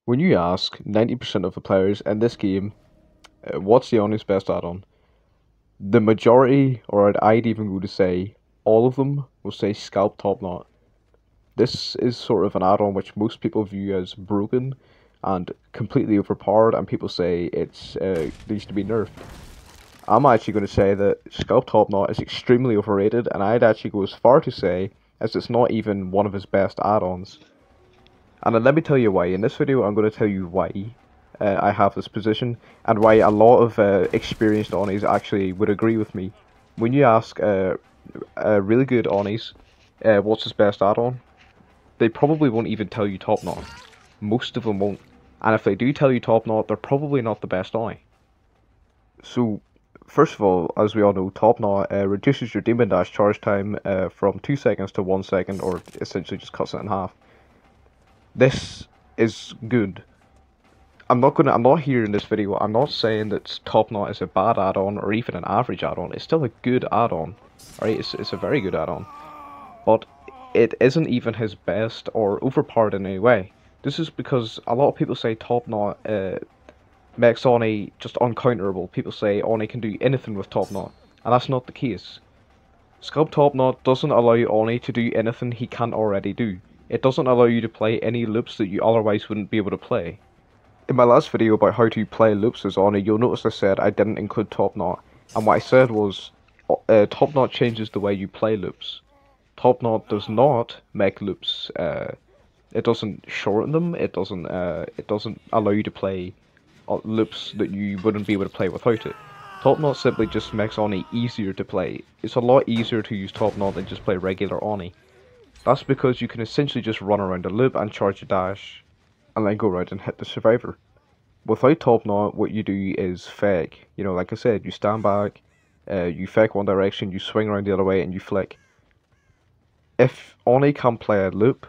When you ask 90% of the players in this game, what's the honest best add-on? The majority, or I'd even go to say all of them, will say Scalped Topknot. This is sort of an add-on which most people view as broken and completely overpowered, and people say it's needs to be nerfed. I'm actually going to say that Scalped Topknot is extremely overrated, and I'd actually go as far to say as it's not even one of his best add-ons. And let me tell you why. In this video, I'm going to tell you why I have this position, and why a lot of experienced Onis actually would agree with me. When you ask really good Onis what's his best add-on, they probably won't even tell you Topknot. Most of them won't. And if they do tell you Topknot, they're probably not the best Oni. So, first of all, as we all know, Topknot reduces your demon dash charge time from 2 seconds to 1 second, or essentially just cuts it in half. This is good. I'm not here in this video, I'm not saying that Topknot is a bad add-on or even an average add-on. It's still a good add-on. Right? It's a very good add-on. But it isn't even his best or overpowered in any way. This is because a lot of people say Topknot makes Oni just uncounterable. People say Oni can do anything with Topknot, and that's not the case. Scalped Topknot doesn't allow Oni to do anything he can't already do. It doesn't allow you to play any loops that you otherwise wouldn't be able to play. In my last video about how to play loops as Oni, you'll notice I said I didn't include Topknot, and what I said was Topknot changes the way you play loops. Topknot does not make loops. It doesn't shorten them. It doesn't allow you to play loops that you wouldn't be able to play without it. Topknot simply just makes Oni easier to play. It's a lot easier to use Topknot than just play regular Oni. That's because you can essentially just run around a loop and charge a dash, and then go around and hit the survivor. Without Topknot, what you do is fake. You know, like I said, you stand back, you fake one direction, you swing around the other way, and you flick. If Oni can't play a loop,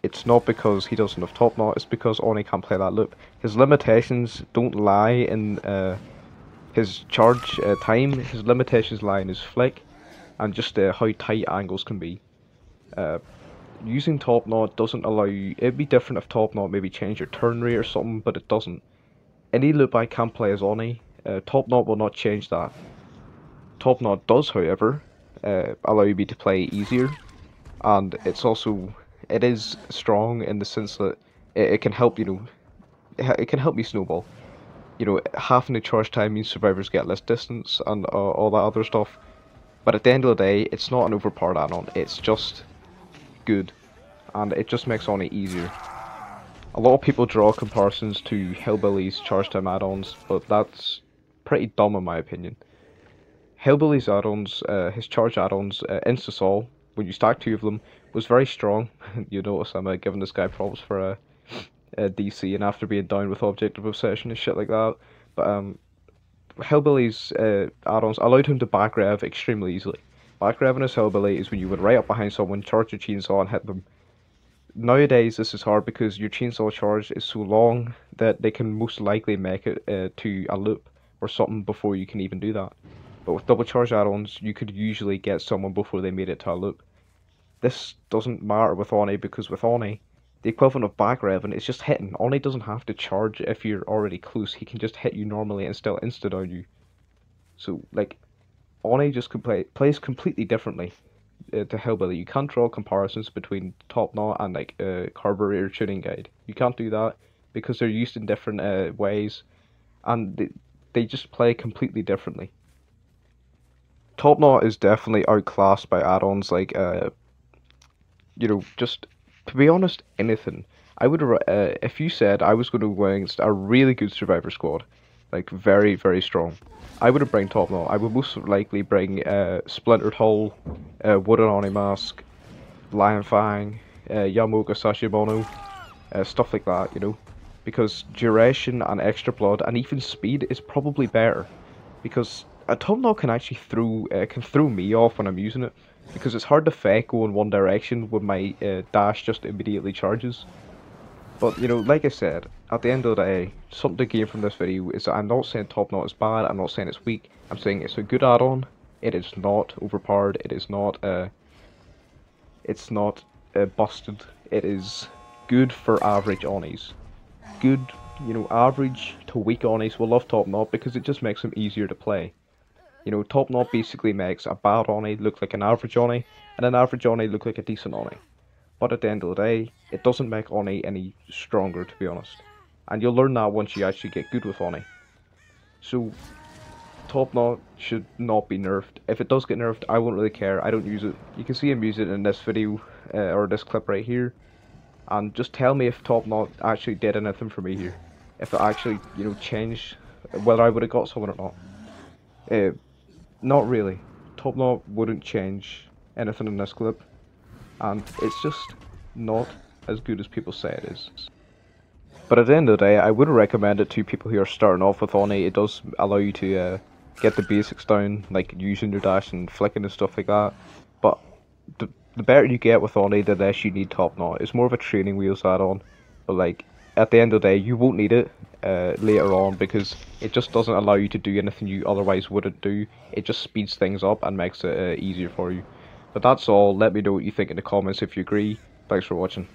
it's not because he doesn't have Topknot, it's because Oni can't play that loop. His limitations don't lie in his charge time, his limitations lie in his flick, and just how tight angles can be. Using Topknot doesn't allow you. It'd be different if Topknot maybe changed your turn rate or something, but it doesn't. Any loop I can play as Oni, Topknot will not change that. Topknot does, however, allow me to play easier, and it is strong in the sense that it can help, you know, it can help me snowball. You know, halving the charge time means survivors get less distance and all that other stuff. But at the end of the day, it's not an overpowered add-on. It's just good, and it just makes Oni easier. A lot of people draw comparisons to Hellbilly's charge time add-ons, but that's pretty dumb in my opinion. Hellbilly's add-ons, his charge add-ons, Insta-Sol, when you stack 2 of them, was very strong. You notice I'm giving this guy props for DC, and after being down with objective obsession and shit like that. But Hellbilly's add-ons allowed him to back rev extremely easily. Back revving his Hellbilly is when you would ride up behind someone, charge your chainsaw, and hit them. Nowadays, this is hard because your chainsaw charge is so long that they can most likely make it to a loop or something before you can even do that. But with double charge add-ons, you could usually get someone before they made it to a loop. This doesn't matter with Oni, because with Oni, the equivalent of back revving is just hitting. Oni doesn't have to charge if you're already close. He can just hit you normally and still insta-down you. So, like, Oni just plays completely differently to Hellbilly. You can't draw comparisons between Topknot and like Carburetor Tuning Guide. You can't do that because they're used in different ways, and they just play completely differently. Topknot is definitely outclassed by add-ons like you know, just to be honest, anything. I would if you said I was going to go against a really good Survivor squad, like very very strong, I wouldn't bring Topknot. I would most likely bring Splintered Hull, Wooden Oni Mask, Lion Fang, Yamoka Sashimono, stuff like that, you know, because duration and extra blood and even speed is probably better, because a Topknot can actually throw me off when I'm using it, because it's hard to fake go in one direction when my dash just immediately charges. But, you know, like I said, at the end of the day, something to gain from this video is that I'm not saying Topknot is bad, I'm not saying it's weak, I'm saying it's a good add-on. It is not overpowered, it's not busted, it is good for average Onis. good, average to weak Onis will love Topknot because it just makes them easier to play. Topknot basically makes a bad Oni look like an average Oni, and an average Oni look like a decent Oni. But at the end of the day, it doesn't make Oni any stronger, to be honest. And you'll learn that once you actually get good with Oni. So, Topknot should not be nerfed. If it does get nerfed, I won't really care. I don't use it. You can see him use it in this video, or this clip right here. And just tell me if Topknot actually did anything for me here. If it actually, changed whether I would have got someone or not. Not really. Topknot wouldn't change anything in this clip. And it's just not as good as people say it is. But at the end of the day, I would recommend it to people who are starting off with Oni. It does allow you to get the basics down, like using your dash and flicking and stuff like that. But the better you get with Oni, the less you need Topknot. It's more of a training wheels add-on. But like, at the end of the day, you won't need it later on because it just doesn't allow you to do anything you otherwise wouldn't do. It just speeds things up and makes it easier for you. But that's all. Let me know what you think in the comments if you agree. Thanks for watching.